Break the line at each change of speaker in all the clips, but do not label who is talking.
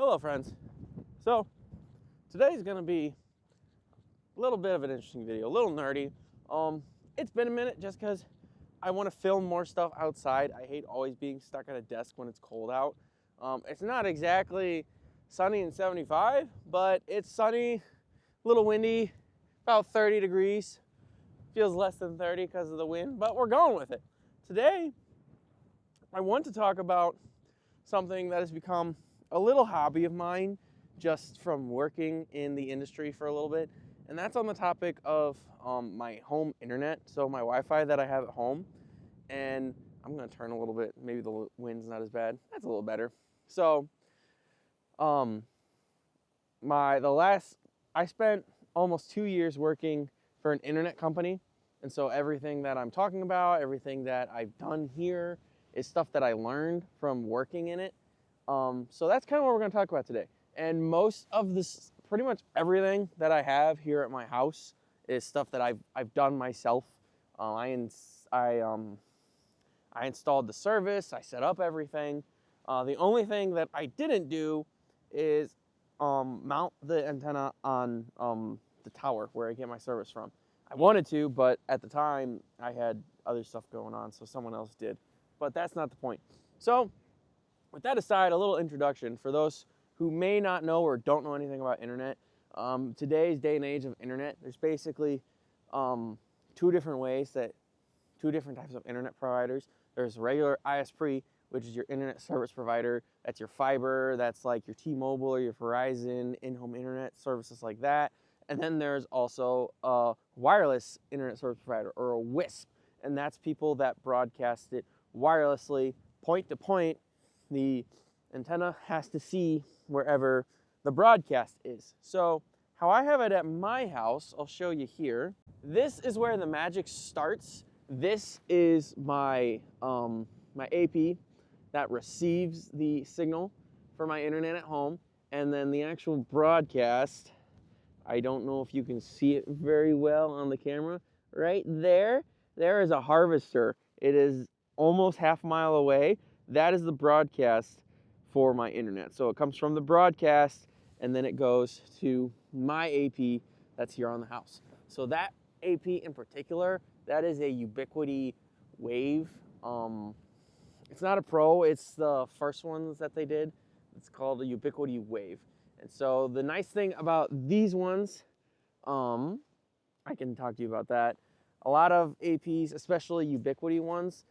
Hello friends. So today's gonna be a little bit of an interesting video, a little nerdy. It's been a minute just because I want to film more stuff outside. I hate always being stuck at a desk when it's cold out. It's not exactly sunny and 75, but it's sunny, a little windy, about 30 degrees. Feels less than 30 because of the wind, but we're going with it. Today, I want to talk about something that has become a little hobby of mine just from working in the industry for a little bit, and that's on the topic of my home internet, so my Wi-Fi that I have at home. And I'm going to turn a little bit, maybe the wind's not as bad. That's a little better. So I spent almost 2 years working for an internet company, and so everything that I'm talking about, everything that I've done here is stuff that I learned from working in it. So that's kind of what we're going to talk about today. And most of this, pretty much everything that I have here at my house is stuff that I've done myself. I installed the service, I set up everything. The only thing that I didn't do is mount the antenna on the tower where I get my service from. I wanted to, but at the time I had other stuff going on, so someone else did. But that's not the point. So with that aside, a little introduction for those who may not know or don't know anything about internet. Today's day and age of internet, there's basically two different types of internet providers. There's regular ISP, which is your internet service provider. That's your fiber, that's like your T-Mobile or your Verizon in-home internet services like that. And then there's also a wireless internet service provider, or a WISP, and that's people that broadcast it wirelessly, point to point. The antenna has to see wherever the broadcast is. So how I have it at my house, I'll show you here. This is where the magic starts. This is my my AP that receives the signal for my internet at home, and then the actual broadcast, I don't know if you can see it very well on the camera. Right there is a harvester. It is almost half a mile away. That is the broadcast for my internet. So it comes from the broadcast and then it goes to my AP that's here on the house. So that AP in particular, that is a Ubiquiti Wave. It's not a Pro, it's the first ones that they did. It's called a Ubiquiti Wave. And so the nice thing about these ones, I can talk to you about that. A lot of APs, especially Ubiquiti ones,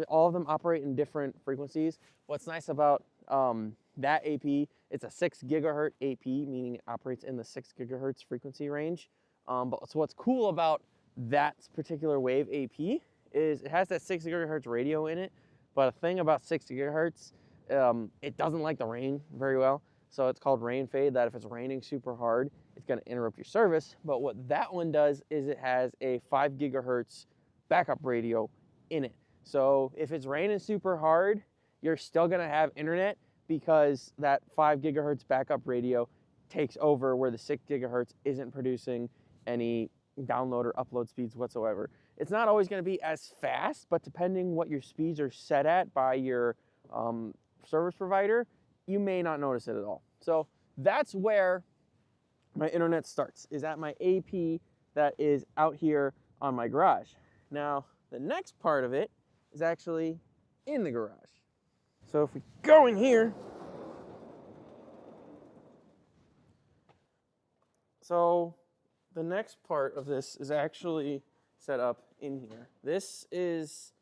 all of them operate in different frequencies. What's nice about that AP, it's a 6 gigahertz AP, meaning it operates in the 6 gigahertz frequency range. But so what's cool about that particular Wave AP is it has that 6 gigahertz radio in it. But a thing about 6 gigahertz, it doesn't like the rain very well. So it's called rain fade, that if it's raining super hard, it's going to interrupt your service. But what that one does is it has a 5 gigahertz backup radio in it. So if it's raining super hard, you're still going to have internet because that 5 gigahertz backup radio takes over where the 6 gigahertz isn't producing any download or upload speeds whatsoever. It's not always going to be as fast, but depending what your speeds are set at by your service provider, you may not notice it at all. So that's where my internet starts, is at my AP that is out here on my garage. Now, the next part of it is actually in the garage. So if we go in here, so the next part of this is actually set up in here. This is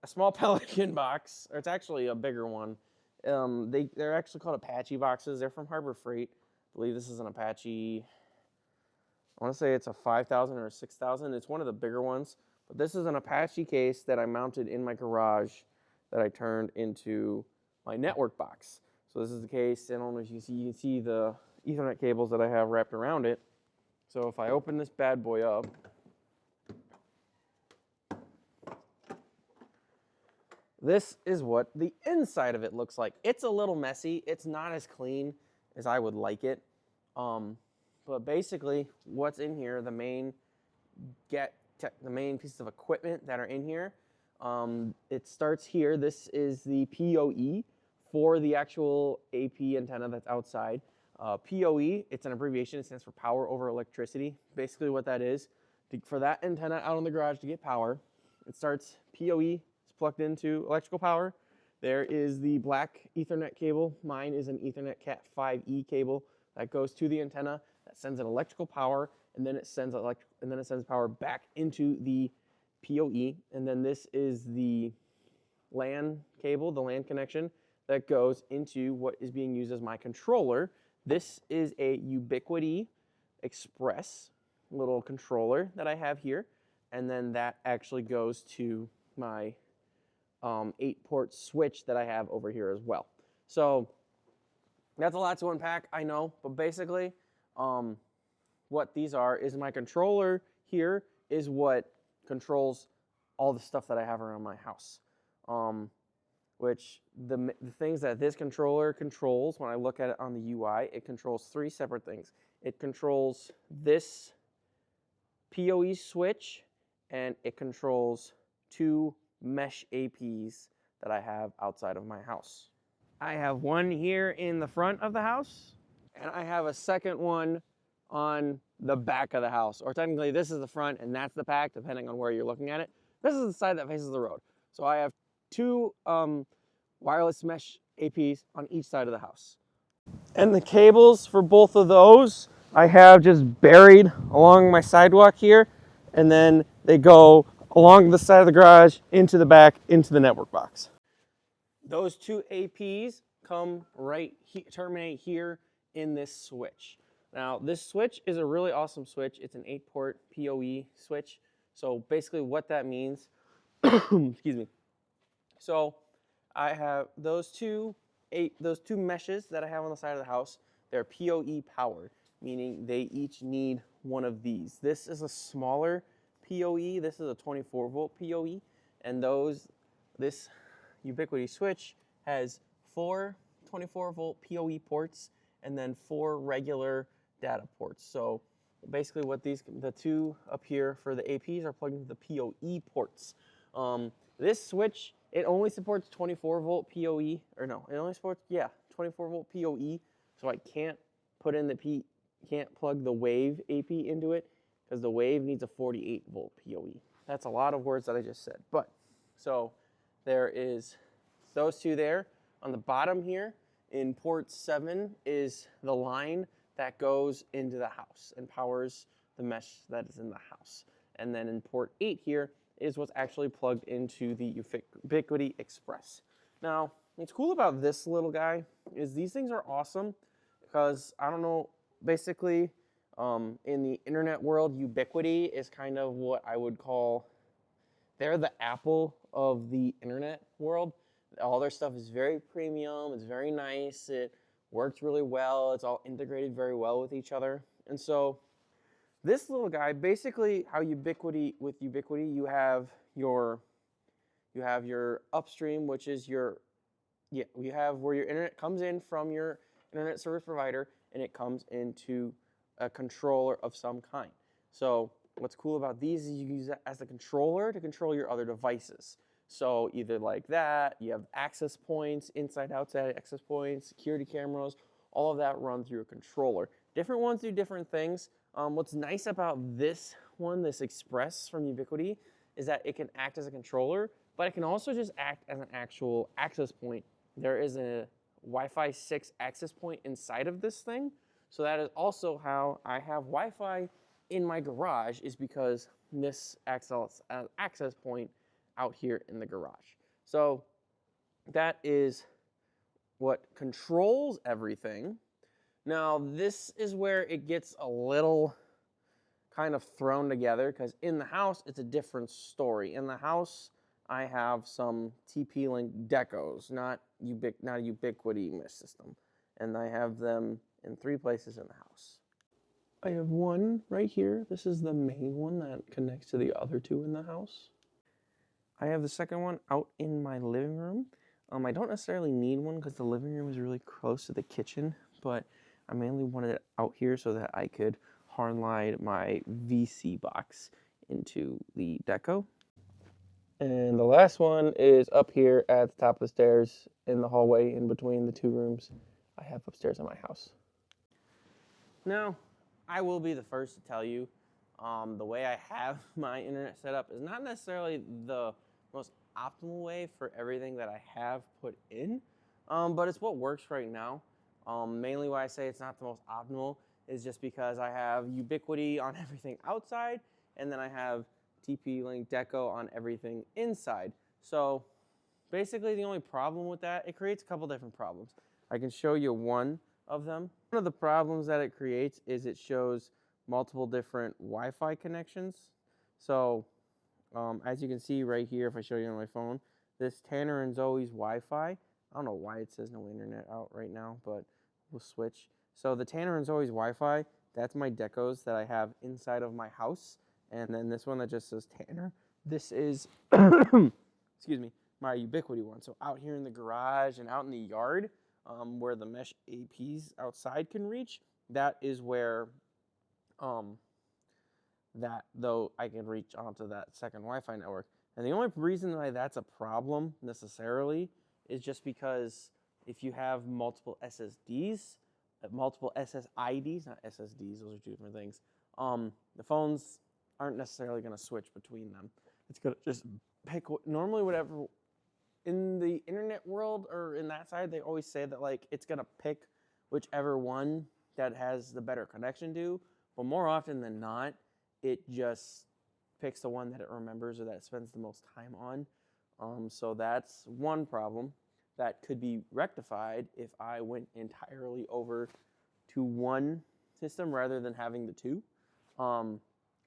a small Pelican box, or it's actually a bigger one. They're actually called Apache boxes. They're from Harbor Freight. I believe this is an Apache, I want to say it's a 5000 or a 6000. It's one of the bigger ones. But this is an Apache case that I mounted in my garage that I turned into my network box. So this is the case, and I don't know if you can see the Ethernet cables that I have wrapped around it. So if I open this bad boy up, this is what the inside of it looks like. It's a little messy. It's not as clean as I would like it. But basically, what's in here, the main pieces of equipment that are in here, it starts here. This is the PoE for the actual AP antenna that's outside. PoE, it's an abbreviation, it stands for power over electricity. Basically what that is, for that antenna out in the garage to get power, it starts PoE, it's plugged into electrical power. There is the black Ethernet cable. Mine is an Ethernet Cat 5e cable that goes to the antenna that sends an electrical power, and then it sends power back into the PoE. And then this is the LAN cable, the LAN connection that goes into what is being used as my controller. This is a Ubiquiti Express little controller that I have here, and then that actually goes to my 8-port switch that I have over here as well. So that's a lot to unpack, I know, but basically what these are is my controller here is what controls all the stuff that I have around my house. Which the things that this controller controls, when I look at it on the UI, it controls 3 separate things. It controls this PoE switch, and it controls 2 mesh APs that I have outside of my house. I have one here in the front of the house, and I have a second one on the back of the house. Or technically this is the front and that's the back, depending on where you're looking at it. This is the side that faces the road. So I have 2 wireless mesh APs on each side of the house. And the cables for both of those I have just buried along my sidewalk here, and then they go along the side of the garage, into the back, into the network box. Those 2 APs come right here, terminate here in this switch. Now this switch is a really awesome switch. It's an 8-port PoE switch. So basically what that means, excuse me. So I have those two meshes that I have on the side of the house. They're PoE powered, meaning they each need one of these. This is a smaller PoE. This is a 24-volt PoE, and this Ubiquiti switch has 4 24-volt PoE ports and then 4 regular data ports. So basically what the 2 up here for the APs are plugged into the PoE ports. This switch, it only supports 24-volt PoE, or no, it only supports, 24-volt PoE, so I can't put in can't plug the Wave AP into it, because the Wave needs a 48-volt PoE. That's a lot of words that I just said, but, so there is those 2 there. On the bottom here, in port 7 is the line that goes into the house and powers the mesh that is in the house. And then in port 8 here is what's actually plugged into the Ubiquiti Express. Now, what's cool about this little guy is these things are awesome because, I don't know, basically in the internet world, Ubiquiti is kind of what I would call, they're the Apple of the internet world. All their stuff is very premium, it's very nice, it works really well, it's all integrated very well with each other. And so this little guy, basically how with Ubiquiti, you have your upstream, which is you have where your internet comes in from your internet service provider, and it comes into a controller of some kind. So what's cool about these is you can use that as a controller to control your other devices. So either like that, you have access points, inside, outside access points, security cameras, all of that run through a controller. Different ones do different things. What's nice about this one, this Express from Ubiquiti, is that it can act as a controller, but it can also just act as an actual access point. There is a Wi-Fi 6 access point inside of this thing. So that is also how I have Wi-Fi in my garage, is because this acts as an access point out here in the garage. So that is what controls everything. Now this is where it gets a little kind of thrown together, because in the house it's a different story. In the house I have some TP-Link decos, not a Ubiquiti mesh system, and I have them in 3 places in the house. I have one right here. This is the main one that connects to the other 2 in the house. I have the second one out in my living room. I don't necessarily need one because the living room is really close to the kitchen, but I mainly wanted it out here so that I could hardline my VC box into the deco. And the last one is up here at the top of the stairs in the hallway in between the two rooms I have upstairs in my house. Now, I will be the first to tell you, the way I have my internet set up is not necessarily the most optimal way for everything that I have put in, but it's what works right now. Mainly why I say it's not the most optimal is just because I have Ubiquiti on everything outside, and then I have TP-Link Deco on everything inside. So basically the only problem with that, it creates a couple different problems. I can show you one of them. One of the problems that it creates is it shows multiple different Wi-Fi connections. So as you can see right here, if I show you on my phone, this Tanner and Zoe's Wi-Fi, I don't know why it says no internet out right now, but we'll switch. So the Tanner and Zoe's Wi-Fi, that's my decos that I have inside of my house. And then this one that just says Tanner, this is, excuse me, my Ubiquiti one. So out here in the garage and out in the yard, where the mesh APs outside can reach, that is where I can reach onto that second Wi-Fi network. And the only reason why that's a problem necessarily is just because if you have multiple SSDs, multiple SSIDs, not SSDs, those are two different things, the phones aren't necessarily going to switch between them. It's going to just pick, normally whatever, in the internet world or in that side, they always say that like it's going to pick whichever one that has the better connection to, but more often than not, it just picks the one that it remembers or that it spends the most time on. So that's one problem that could be rectified if I went entirely over to one system rather than having the two.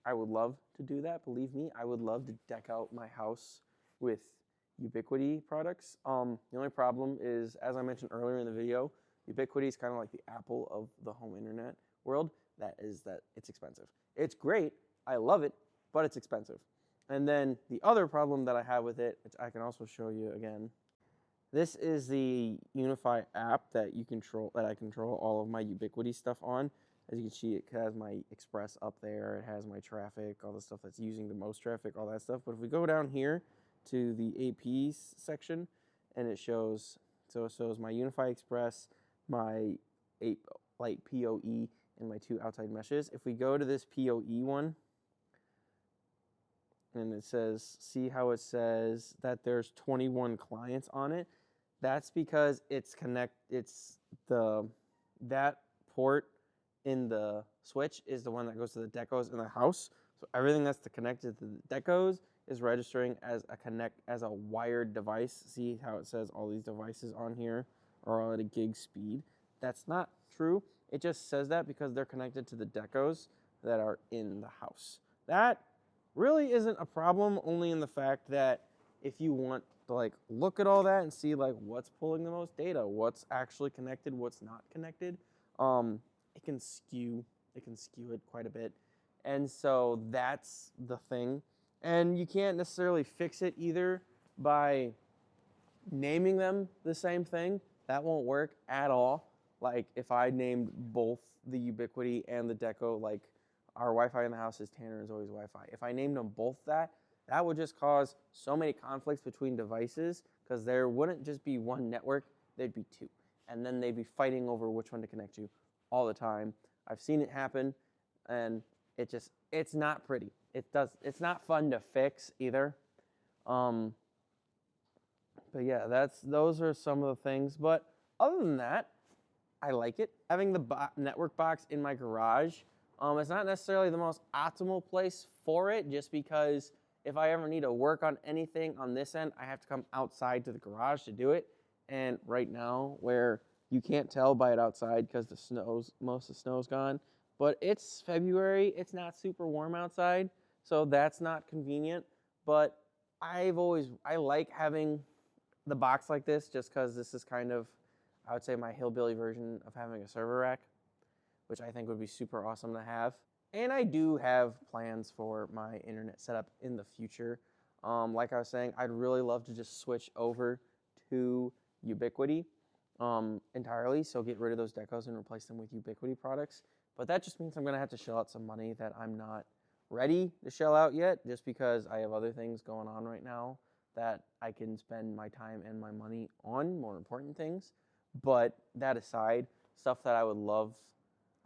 I would love to do that. Believe me, I would love to deck out my house with Ubiquiti products. The only problem is, as I mentioned earlier in the video, Ubiquiti is kind of like the Apple of the home internet world. That is that it's expensive. It's great. I love it, but it's expensive. And then the other problem that I have with it, which I can also show you again, this is the Wifi app that you control, that I control all of my Ubiquiti stuff on. As you can see, it has my Express up there. It has my traffic, all the stuff that's using the most traffic, all that stuff. But if we go down here to the APs section, and it shows, so it shows my Wifi Express, my 8-light PoE, and my 2 outside meshes. If we go to this PoE one, and it says, see how it says that there's 21 clients on it? That's because that port in the switch is the one that goes to the decos in the house. So everything that's connected to the decos is registering as a wired device. See how it says all these devices on here are all at a gig speed? That's not true. It just says that because they're connected to the decos that are in the house. That really isn't a problem, only in the fact that if you want to like look at all that and see like what's pulling the most data, what's actually connected, what's not connected, it can skew it quite a bit. And so that's the thing. And you can't necessarily fix it either by naming them the same thing. That won't work at all. Like if I named both the Ubiquiti and the Deco, like our Wi-Fi in the house is Tanner and Zoe's Wi-Fi. If I named them both that would just cause so many conflicts between devices because there wouldn't just be one network, there'd be two. And then they'd be fighting over which one to connect to all the time. I've seen it happen, and it's not pretty. It's not fun to fix either. But yeah, those are some of the things. But other than that, I like it. Having the network box in my garage, it's not necessarily the most optimal place for it, just because if I ever need to work on anything on this end, I have to come outside to the garage to do it. And right now, where you can't tell by it outside because most of the snow's gone, but it's February, it's not super warm outside, so that's not convenient. But I like having the box like this just because this is kind of, I would say, my hillbilly version of having a server rack, which I think would be super awesome to have. And I do have plans for my internet setup in the future. Like I was saying, I'd really love to just switch over to Ubiquiti entirely, so get rid of those decos and replace them with Ubiquiti products. But that just means I'm going to have to shell out some money that I'm not ready to shell out yet, just because I have other things going on right now that I can spend my time and my money on more important things. But that aside, stuff that I would love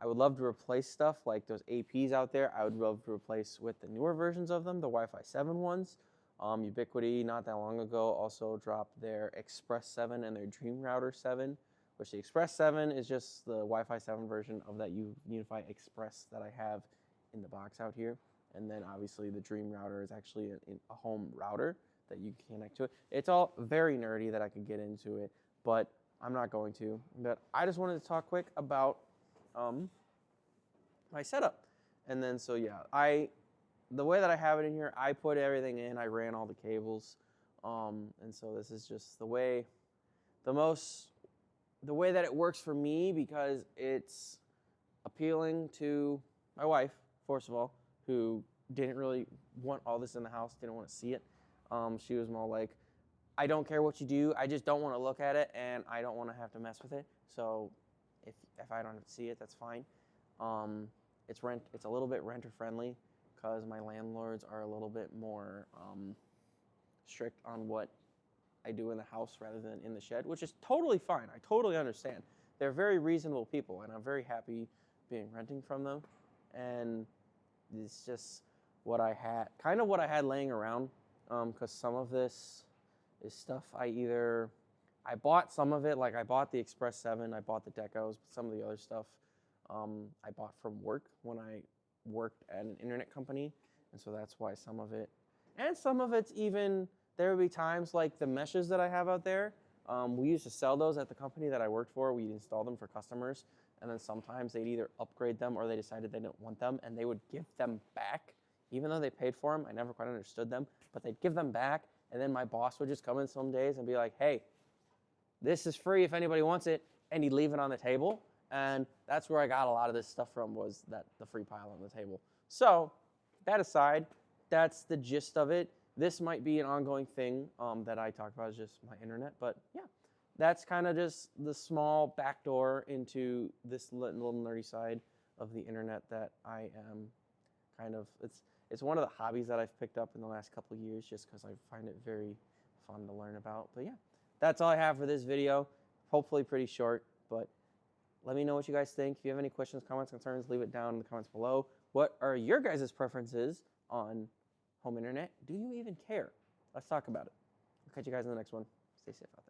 to replace stuff like those APs out there. I would love to replace with the newer versions of them, the Wi-Fi 7 ones. Ubiquiti not that long ago also dropped their Express 7 and their Dream Router 7, which the Express 7 is just the Wi-Fi 7 version of that Unify Express that I have in the box out here. And then obviously the Dream Router is actually a home router that you can connect to it. It's all very nerdy that I could get into it, but I'm not going to. But I just wanted to talk quick about my setup. And then so yeah, the way that I have it in here, I put everything in, I ran all the cables. And so this is just the way that it works for me, because it's appealing to my wife, first of all, who didn't really want all this in the house, didn't want to see it. She was more like, I don't care what you do, I just don't want to look at it, and I don't want to have to mess with it. So if I don't have to see it, that's fine. It's a little bit renter friendly, because my landlords are a little bit more strict on what I do in the house rather than in the shed, which is totally fine. I totally understand. They're very reasonable people, and I'm very happy renting from them. And it's just what I had laying around, because some of this is stuff I bought some of it, like I bought the Express 7, I bought the Decos, but some of the other stuff I bought from work when I worked at an internet company, and so that's why some of it's even, there would be times like the meshes that I have out there, we used to sell those at the company that I worked for. We'd install them for customers, and then sometimes they'd either upgrade them or they decided they didn't want them, and they would give them back, even though they paid for them. I never quite understood them, but they'd give them back, and then my boss would just come in some days and be like, hey, this is free if anybody wants it, and he'd leave it on the table. And that's where I got a lot of this stuff from, was the free pile on the table. So that aside, that's the gist of it. This might be an ongoing thing that I talk about, is just my internet. But yeah, that's kind of just the small backdoor into this little nerdy side of the internet that I am kind of, it's one of the hobbies that I've picked up in the last couple of years, just because I find it very fun to learn about. But yeah, that's all I have for this video. Hopefully pretty short, but let me know what you guys think. If you have any questions, comments, concerns, leave it down in the comments below. What are your guys' preferences on home internet? Do you even care? Let's talk about it. I'll catch you guys in the next one. Stay safe out there.